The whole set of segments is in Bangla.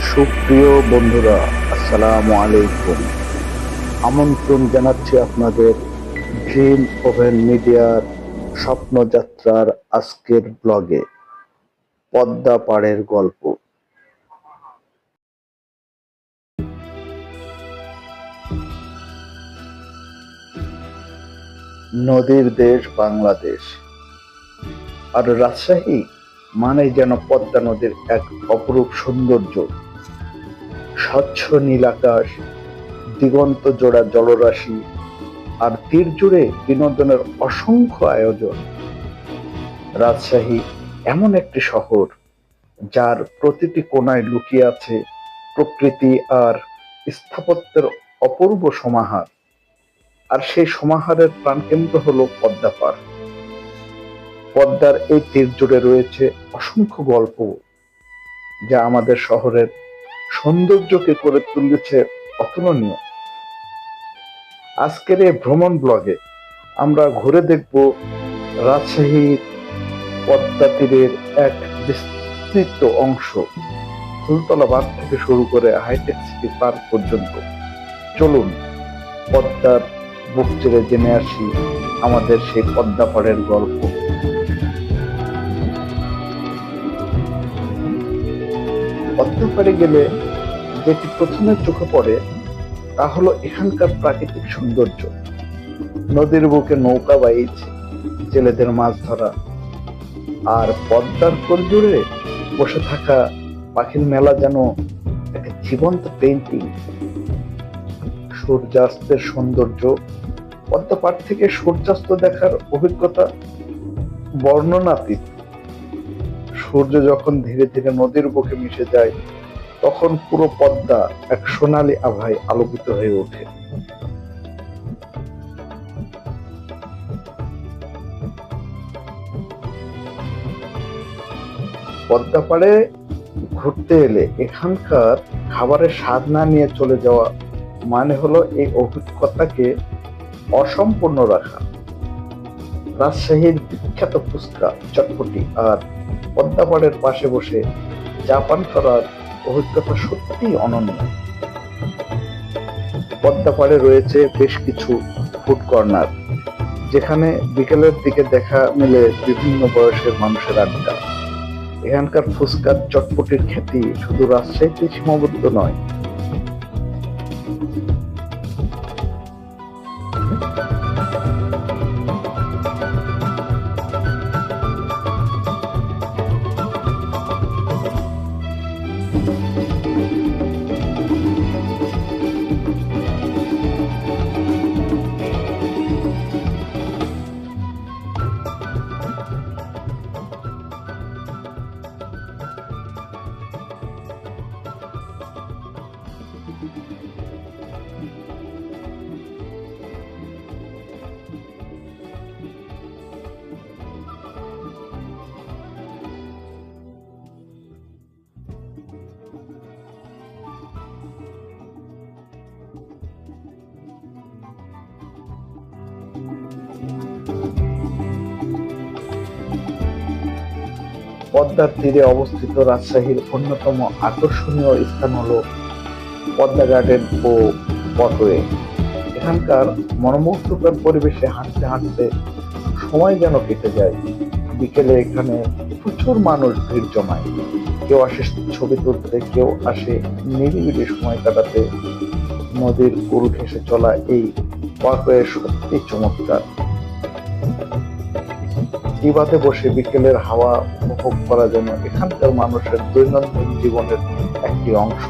সুপ্রিয় বন্ধুরা, আসসালামু আলাইকুম। আমন্ত্রণ জানাচ্ছি আপনাদের ড্রিম ওভেন মিডিয়ার স্বপ্নযাত্রার আজকের ব্লগে। পদ্মা পাড়ের গল্প। নদীর দেশ বাংলাদেশ, আর রাজশাহী মানেই যেন পদ্মা নদীর এক অপরূপ সৌন্দর্য। স্বচ্ছ নীল আকাশ, দিগন্ত জোড়া জলরাশি, আর তীর জুড়ে বিনোদনের অসংখ্য আয়োজন। রাজশাহী এমন একটি শহর যার প্রতিটি কোণায় লুকিয়ে আছে প্রকৃতি আর স্থাপত্যের অপূর্ব সমাহার। আর সেই সমাহারের প্রাণকেন্দ্র হলো পদ্মা পাড়। পদ্মার এই তীর জুড়ে রয়েছে অসংখ্য গল্প, যা আমাদের শহরের সৌন্দর্যকে করে তুলেছে অতুলনীয়। আজকের এই ভ্রমণ ব্লগে আমরা ঘুরে দেখব রাজশাহীর পদ্মা তীরের এক বিস্তৃত অংশ, ফুলতলা বাঁধ থেকে শুরু করে হাইটেক সিটি পার্ক পর্যন্ত। চলুন পদ্মার বুক চিরে জেনে আসি আমাদের সেই পদ্মা পাড়ের গল্প। পদ্মা পাড়ে গেলে যেটি প্রথমে চোখে পড়ে তা হলো এখানকার প্রাকৃতিক সৌন্দর্য। নদীর বুকে নৌকা বাইচ, জেলেদের মাছ ধরা, আর পদ্মার কোল জুড়ে বসে থাকা পাখির মেলা যেন একটা জীবন্ত পেইন্টিং। সূর্যাস্তের সৌন্দর্য, পদ্মা পাড় থেকে সূর্যাস্ত দেখার অভিজ্ঞতা বর্ণনাতীত। সূর্য যখন ধীরে ধীরে নদীর বুকে মিশে যায়, তখন পুরো পদ্মা এক সোনালী আভায় আলোকিত হয়ে ওঠে। পদ্মা পাড়ে ঘুরতে এলে এখানকার খাবারের স্বাদ না নিয়ে চলে যাওয়া মানে হলো এই অভিজ্ঞতাকে অসম্পূর্ণ রাখা। রাজশাহীর বিখ্যাত ফুচকা, চটপটি আর পদ্মা পাড়ের পাশে বসে চা পান করার অভিজ্ঞতা সত্যি অনন্য। পদ্মা পাড়ে রয়েছে বেশ কিছু ফুড কর্নার, যেখানে বিকেলের দিকে দেখা মেলে বিভিন্ন বয়সের মানুষের আড্ডা। এখানকার ফুচকার, চটপটির খ্যাতি শুধু রাজশাহীতে সীমাবদ্ধ নয়। পদ্মার তীরে অবস্থিত রাজশাহীর অন্যতম আকর্ষণীয় স্থান হলো পদ্মা গার্ডেন ও পটওয়ে। এখানকার মনোমুগ্ধকর পরিবেশে হাঁটতে হাঁটতে সময় যেন কেটে যায়। বিকেলে এখানে প্রচুর মানুষ ভিড় জমায়। কেউ আসে ছবি তুলতে, কেউ আসে নিরিবিলি সময় কাটাতে। নদীর কুল ঘেঁষে চলা এই পটওয়ে সত্যি চমৎকার। বাদে বসে বিকেলের হাওয়া উপভোগ করা যেন এখানকার মানুষের দৈনন্দিন জীবনের একটি অংশ।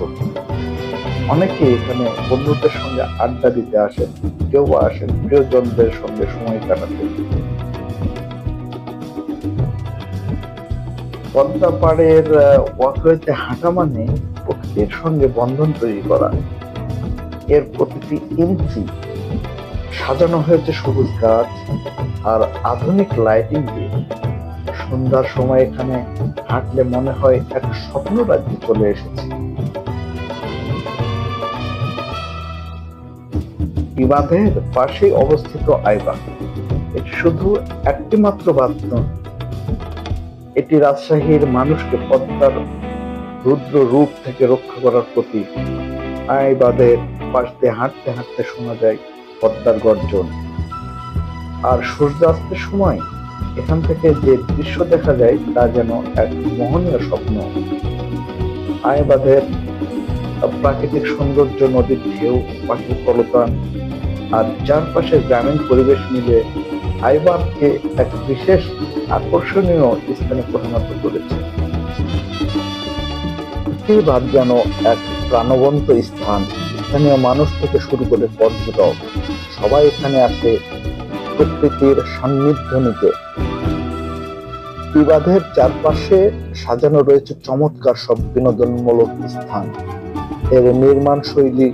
অনেকে এখানে বন্ধুদের সঙ্গে আড্ডা দিতে আসেন, কেউ বা আসেন প্রিয়জনদের সঙ্গে সময় কাটাতে। পদ্মা পাড়ের ওয়াকওয়েতে হাঁটা মানে প্রকৃতির সঙ্গে বন্ধন তৈরি করা। এর প্রতিটি ইঞ্চি সাজানো হয়েছে সবুজ গাছ আর আধুনিক লাইটিং দিয়ে। সন্ধ্যার সময় এখানে হাঁটলে মনে হয় এক স্বপ্ন রাজ্যে চলে এসেছে। বাঁধের পাশেই অবস্থিত আইবাগ। এটি শুধু একটি মাত্র বাঁধ নয়, এটি রাজশাহীর মানুষকে পদ্মার রুদ্র রূপ থেকে রক্ষা করার প্রতীক। আইবাদের পাশ দিয়ে হাঁটতে হাঁটতে শোনা যায় পদ্মার গর্জন। আর সূর্যাস্তের সময় এখান থেকে যে দৃশ্য দেখা যায় তা যেন এক মোহনীয় স্বপ্ন। আইবাদের প্রাকৃতিক সৌন্দর্য, নদীর ঢেউ, পাখির কলতান আর চারপাশের গ্রামীণ পরিবেশ মিলে আইবাদকে এক বিশেষ আকর্ষণীয় স্থানে পরিণত করেছে। আইবাদ যেন এক প্রাণবন্ত স্থান। স্থানীয় মানুষ থেকে শুরু করে পর্যটক সবাই এখানে আসে প্রকৃতির সান্নিধ্য নিতে। আইবাদের চারপাশে সাজানো রয়েছে চমৎকার সব বিনোদনমূলক স্থান। এর নির্মাণ শৈলী,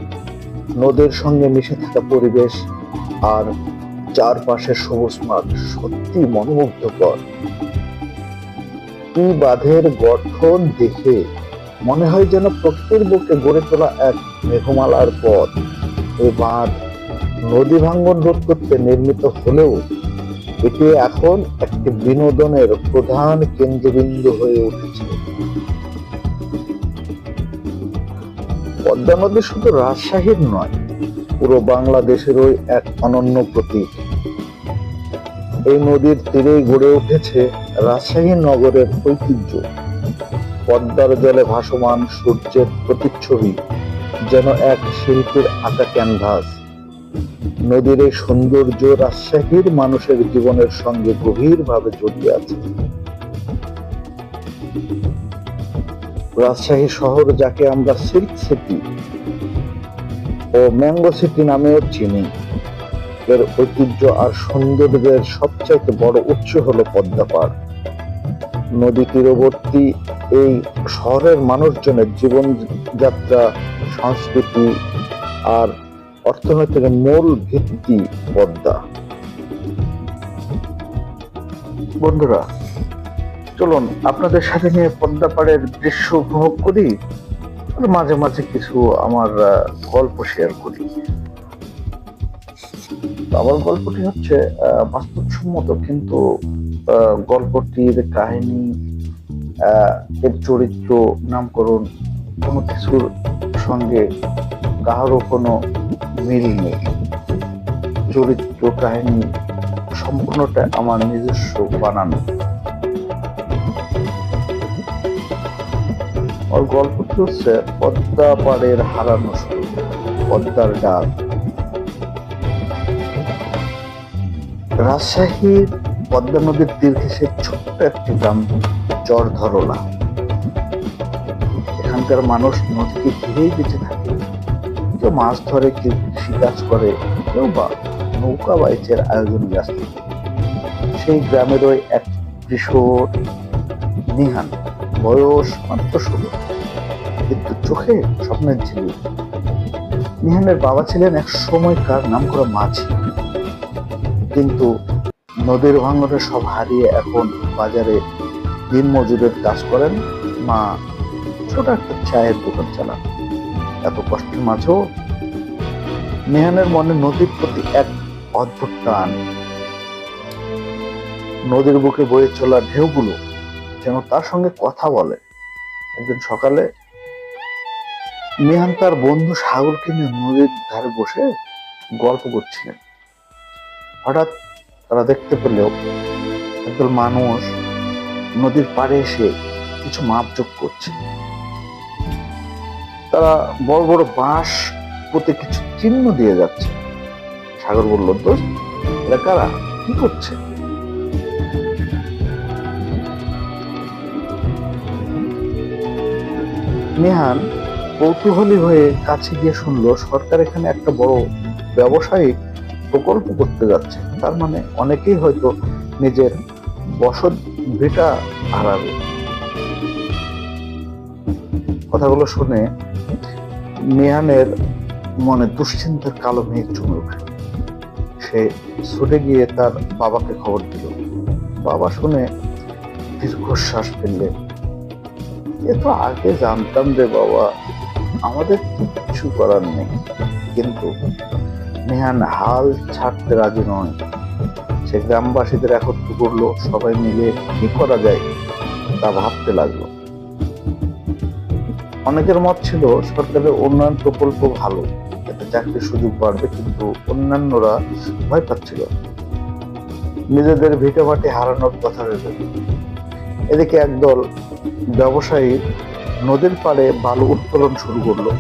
নদীর সঙ্গে মিশে থাকা পরিবেশ আর চারপাশের সবুজ মাঠ সত্যি মনোমুগ্ধকর। এই বাঁধের গঠন দেখে মনে হয় যেন প্রকৃতির বুকে গড়ে তোলা এক মেঘমালার পথ। এই বাঁধ নদী ভাঙ্গন রোধ করতে নির্মিত হলেও এটি এখন একটি বিনোদনের প্রধান কেন্দ্রবিন্দু হয়ে উঠেছে। পদ্মা নদী শুধু রাজশাহীর নয়, পুরো বাংলাদেশেরই এক অনন্য প্রতীক। এই নদীর তীরেই গড়ে উঠেছে রাজশাহী নগরের ঐতিহ্য। পদ্মার জলে ভাসমান সূর্যের প্রতিচ্ছবি যেন এক শিল্পীর আঁকা ক্যানভাস। নদীর এই সৌন্দর্য রাজশাহীর মানুষের জীবনের সঙ্গে গভীরভাবে জড়িয়ে আছে। রাজশাহী শহর, যাকে আমরা সিল্ক সিটি ও ম্যাঙ্গো সিটি নামেও চিনি, এর ঐতিহ্য আর সৌন্দর্যের সবচাইতে বড় উৎস হলো পদ্মা পাড়। নদী তীরবর্তী এই শহরের মানুষজনের জীবনযাত্রা, সংস্কৃতি আর অর্থনৈতিক মূল ভিত্তি পদ্মা। বন্ধুরা, চলুন আপনাদের সাথে নিয়ে পদ্মা পাড়ের দৃশ্য উপভোগ করি, মাঝে মাঝে কিছু আমার গল্প শেয়ার করি। আমার গল্পটি হচ্ছে বাস্তবসম্মত, কিন্তু গল্পটির কাহিনী, এর চরিত্র, নামকরণ কোনো কিছুর সঙ্গে কারো কোনো মিল নেই। চরিত্র, কাহিনী সম্পূর্ণটা আমার নিজস্ব বানানো। ওর গল্পটি হচ্ছে পদ্মা পাড়ের হারানো সুর, পদ্মার ডাক। রাজশাহীর পদ্মা নদীর তীর ঘেঁষে ছোট্ট একটি গ্রাম চরধরলা। এখানকার মানুষ নদীকে ঘিরেই বেঁচে থাকে। কেউ মাছ ধরে, কেউ কৃষিকাজ করে, কেউ বা নৌকা বাইচের আয়োজন ব্যস্ত। সেই গ্রামেরই এক কিশোর নিহান, বয়স মাত্র 16, কিন্তু চোখে স্বপ্নের ঝিলিক। নিহানের বাবা ছিলেন এক সময়কার নামকরা মাঝি, কিন্তু নদীর ভাঙনে সব হারিয়ে এখন বাজারে দিন মজুরের কাজ করেন। মা ছোট একটা চায়ের দোকান চালান। এত কষ্টের মাঝেও নিহানের মনে নদীর প্রতি এক অদ্ভুত টান। নদীর বুকে বয়ে চলা ঢেউগুলো যেন তার সঙ্গে কথা বলে। একদিন সকালে নিহান তার বন্ধু সাগরকে নিয়ে নদীর ধারে বসে গল্প করছিলেন। হঠাৎ তারা দেখতে পেলেও একদল মানুষ নদীর পাড়ে এসে কিছু মাপজোক করছে। তারা বড় বড় বাঁশ পুঁতে কিছু চিহ্ন দিয়ে যাচ্ছে। সাগর বলল, দোস্ত, এরা কারা, কি করছে? নিহান কৌতূহলী হয়ে কাছে গিয়ে শুনলো, সরকার এখানে একটা বড় ব্যবসায়িক প্রকল্প করতে যাচ্ছে। তার মানে অনেকেই হয়তো নিজের বসত ভিটা হারাবে। কথাগুলো শুনে নিহানের মনে দুশ্চিন্তার কালো মেঘ জমে উঠল। সে ছুটে গিয়ে তার বাবাকে খবর দিল। বাবা শুনে দীর্ঘশ্বাস ফেললেন। এ তো আগে জানতাম রে বাবা, আমাদের কিচ্ছু করার নেই। কিন্তু নিহান হাল ছাড়তে রাজি নয়। সে গ্রামবাসীদের একত্র করলো, সবাই মিলে কি করা যায় তা ভাবতে লাগলো। অনেকের মত ছিল সরকারের উন্নয়ন প্রকল্প ভালো, এতে চাকরির সুযোগ বাড়বে, কিন্তু অন্যান্যরা ভয় পাচ্ছিল নিজেদের ভিটামাটি হারানোর কথা ভেবে। এদিকে একদল ব্যবসায়ী নদীর পাড়ে বালু উত্তোলন শুরু করলো।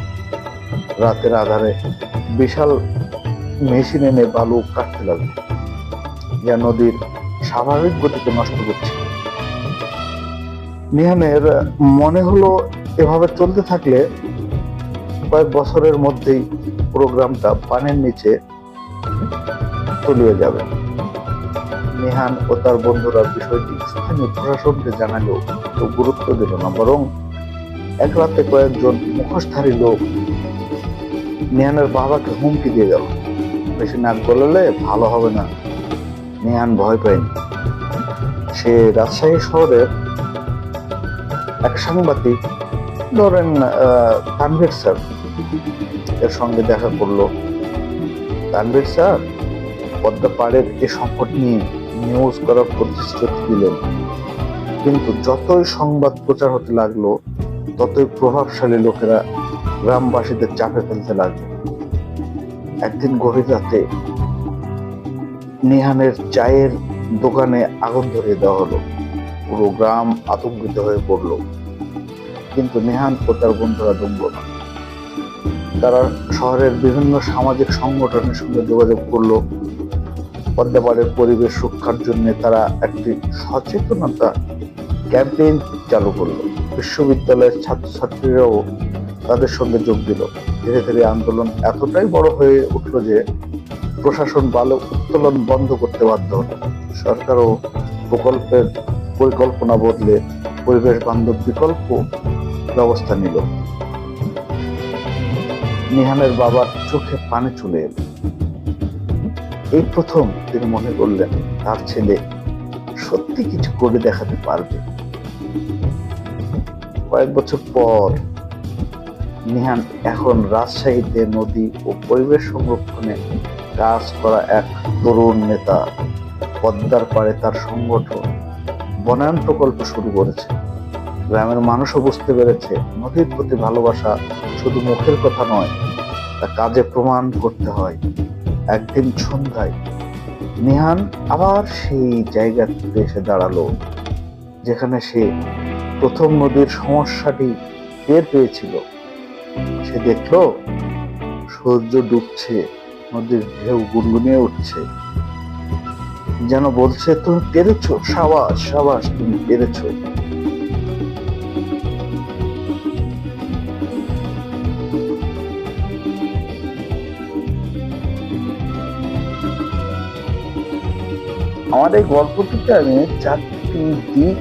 রাতের আধারে বিশাল মেশিন এনে বালু কাটতে লাগলো, যা নদীর স্বাভাবিক গতিকে নষ্ট করছে। নিহানের মনে হলো এভাবে চলতে থাকলে কয়েক বছরের মধ্যেই প্রোগ্রামটা পানির নিচে তলিয়ে যাবে। নিহান ও তার বন্ধুরা বিষয়টি স্থানীয় প্রশাসনকে জানালেও কেউ গুরুত্ব দিল না, বরং এক রাতে কয়েকজন মুখোশধারী লোক নিহানের বাবাকে হুমকি দিয়ে গেল, বেশি নাক গলালে ভালো হবে না। নিহান ভয় পায়নি। সে রাজশাহী শহরের এক সাংবাদিক, ধরেন তানভীর স্যার, এর সঙ্গে দেখা করলো। তানভীর স্যার পদ্মা পাড়ের এ সংকট নিয়ে নিউজ করার প্রতিশ্রুতি দিলেন, কিন্তু যতই সংবাদ প্রচার হতে লাগলো ততই প্রভাবশালী লোকেরা গ্রামবাসীদের চাপে ফেলতে লাগলো। একদিন গভীর রাতে নিহানের চায়ের দোকানে আগুন ধরিয়ে দেওয়া হলো। পুরো গ্রাম আতঙ্কিত হয়ে পড়লো, কিন্তু নিহান ও তার বন্ধুরা দমল না। তারা শহরের বিভিন্ন সামাজিক সংগঠনের সঙ্গে যোগাযোগ করলো। পদ্মাপাড়ের পরিবেশ রক্ষার জন্য তারা একটি সচেতনতা ক্যাম্পেইন চালু করলো। বিশ্ববিদ্যালয়ের ছাত্রছাত্রীরাও তাদের সঙ্গে যোগ দিল। ধীরে ধীরে আন্দোলন এতটাই বড় হয়ে উঠল যে প্রশাসন বালু উত্তোলন বন্ধ করতে বাধ্য হলো। সরকারও প্রকল্পের পরিকল্পনা বদলে পরিবেশ বান্ধব বিকল্প ব্যবস্থা নিল। নিহানের বাবার চোখে পানি চলে এলো। এই প্রথম তিনি মনে করলেন তার ছেলে সত্যি কিছু করে দেখাতে পারবে। কয়েক বছর পর নিহান এখন রাজশাহীতে নদী ও পরিবেশ সংরক্ষণে কাজ করা এক তরুণ নেতা। পদ্মার পাড়ে তার সংগঠন বনায়ন প্রকল্প শুরু করেছে। গ্রামের মানুষও বুঝতে পেরেছে নদীর প্রতি ভালোবাসা শুধু মুখের কথা নয়, তা কাজে প্রমাণ করতে হয়। একদিন সন্ধ্যায় নিহান আবার সেই জায়গাতে এসে দাঁড়ালো যেখানে সে প্রথম নদীর সমস্যাটি টের পেয়েছিল। সে দেখলো সূর্য ডুবছে, নদীর ঢেউ গুনগুনিয়ে উঠছে, যেন বলছে তুমি পেরেছো, সাবাস সাবাস, তুমি পেরেছো। আমার এই গল্পটিতে আমি চারটি দিক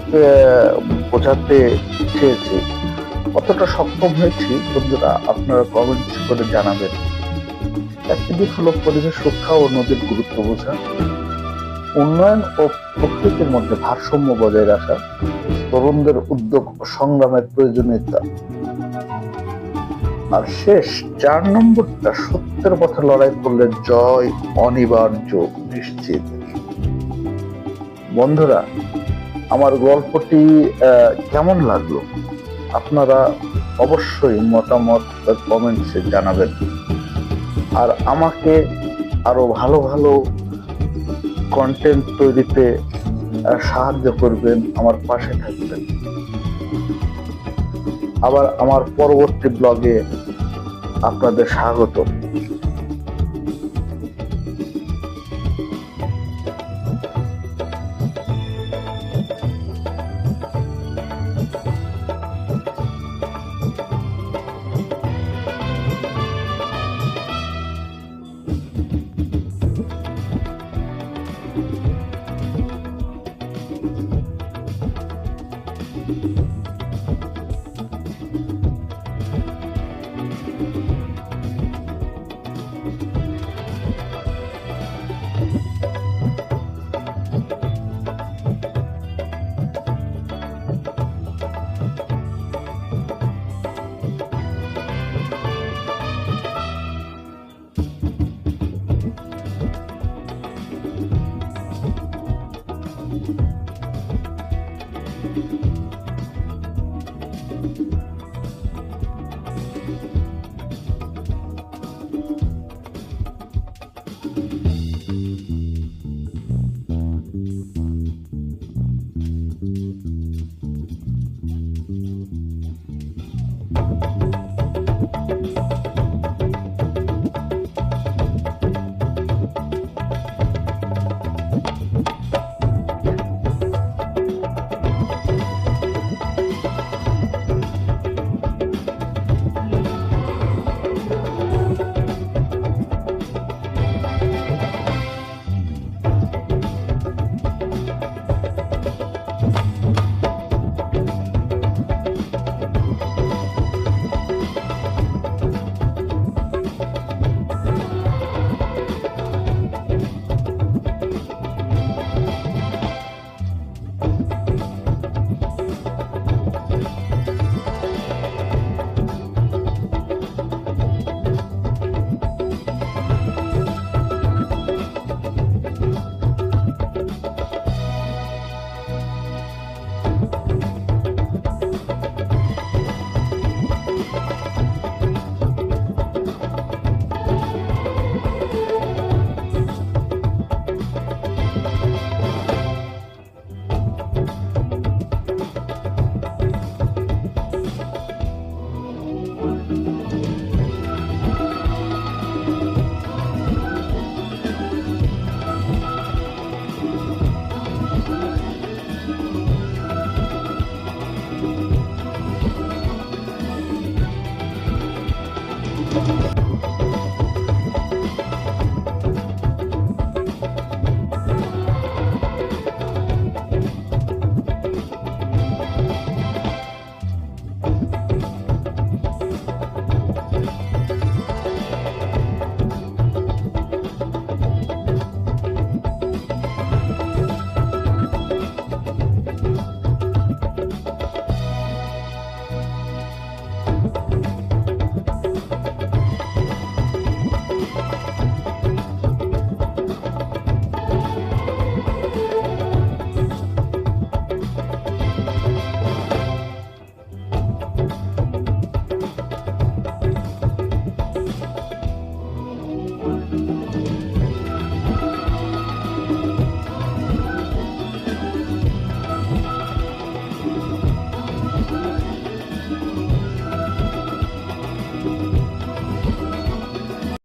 বোঝাতে চেয়েছি। কতটা সক্ষম হয়েছি বন্ধুরা আপনারা কমেন্টস করে জানাবেন। একটি দিক হলো পরিবেশ রক্ষা ও নদীর গুরুত্ব বোঝা, উন্নয়ন ও প্রকৃতির মধ্যে ভারসাম্য বজায় রাখা, তরুণদের উদ্যোগ ও সংগ্রামের প্রয়োজনীয়তা, আর শেষ 4 নম্বরটা সত্যের পথে লড়াই করলে জয় অনিবার্য, নিশ্চিত। বন্ধুরা, আমার গল্পটি কেমন লাগলো আপনারা অবশ্যই মতামত কমেন্টসে জানাবেন, আর আমাকে আরো ভালো ভালো কন্টেন্ট তৈরিতে সাহায্য করবেন, আমার পাশে থাকবেন। আবার আমার পরবর্তী ব্লগে আপনাদের স্বাগত।